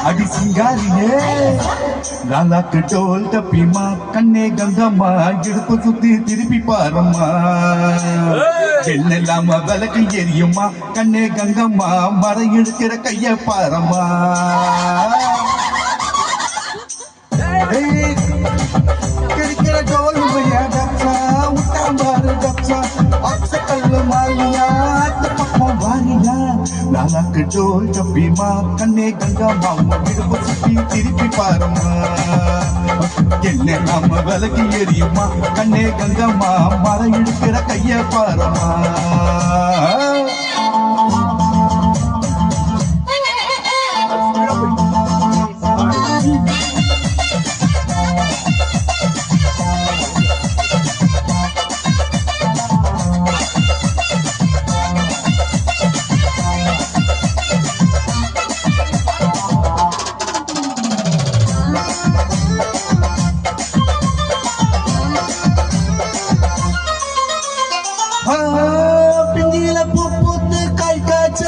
அடி சிங்காரியே லாலாக்கு டோல் தப்பிமா கண்ணே கங்கம்மா இடுப்பு சுத்தி திருப்பி பாரம்மா என்னெல்லாம விளக்கு எரியுமா கண்ணே கங்கம்மா மரம் இழுக்கிற கைய பாரம்மா கிடைக்கிற டோல் டப்சா உட்டாம்பாரு டப்சா அப்ச கல்லு மாலியா பக்கம் வாரியா லாலாக்கு டோல் தப்பிமா கண்ணே கங்கம்மா இடுப்பு சுத்தி திருப்பி பாரம்மா என்ன நாம விலகி எரியுமா கண்ணே கங்கம்மா மரம் இழுக்கிற கைய பாரம்மா பிஞ்சில பூ பூத்து காய் காய்ச்ச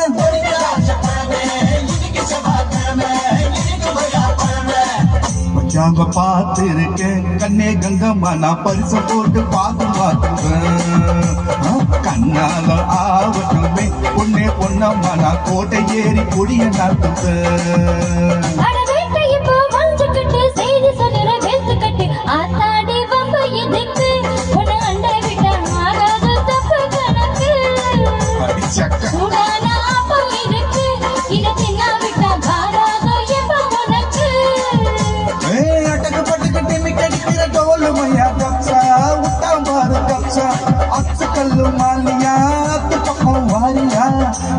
மச்சாங்க பார்த்து இருக்கேன் கண்ணே கங்கம்மா நான் பரிசு போட்டு பார்த்து பார்த்துவேன் கண்ணால ஆவட்டுமே பொண்ணே பொன்னம்மா நான் கோட்டை ஏறி கொடிய நாட்டுவேன்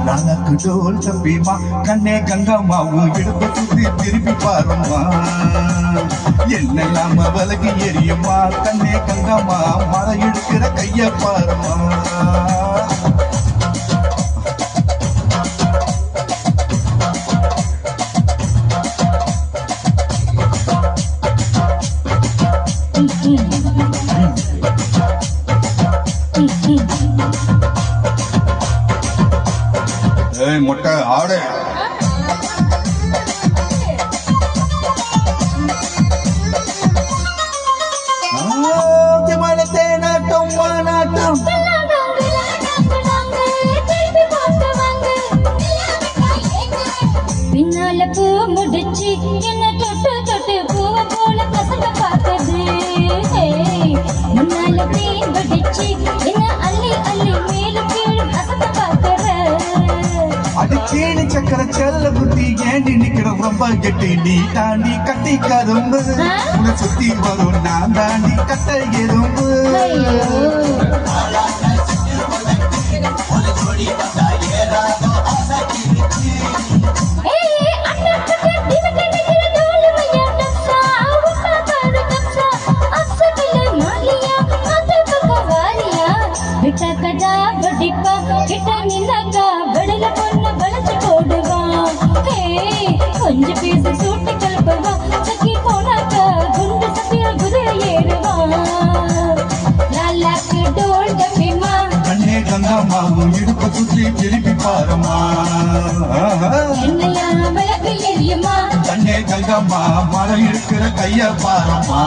லாலாக்கு டோல் தப்பிமா கண்ணே கங்கம்மா இடுப்பு சுத்தி திருப்பி பாருமா என்னெல்லாம விலகி எரியுமா கண்ணே கங்கம்மா மரம் இழுக்கிற கைய பாருமா மொட்டை ஆடு தேனாட்டம் மாநாட்டம் பின்னால பூ முடிச்சு என்ன தொட்டு தொட்டு பூவ போல பசங்க பார்த்தது முன்னால தேன் படிச்சு என்ன அள்ளி அள்ளி மேலும் கீழும் அசங்க பார்க்கிற அது கேணி சக்கர செல்ல புத்தி ஏண்டி நிக்கிற ரொம்ப கெட்டி நீ தாண்டி கட்டி கரும்பு உன சுத்தி வரும் நான் தாண்டி கட்ட எறும்பு கொஞ்சம் பேசி சூட்டி கலப்பவா சக்கி போனாக்கா குண்டு சத்தியா குதிரை ஏறுவா லாலாக்கு டோல் தப்பிமா கண்ணே கங்கம்மா இடுப்பு சுத்தி திருப்பி பாருமா என்னையா விளக்கு எரியுமா கண்ணே கங்கம்மா மரம் இருக்கிற கைய பாருமா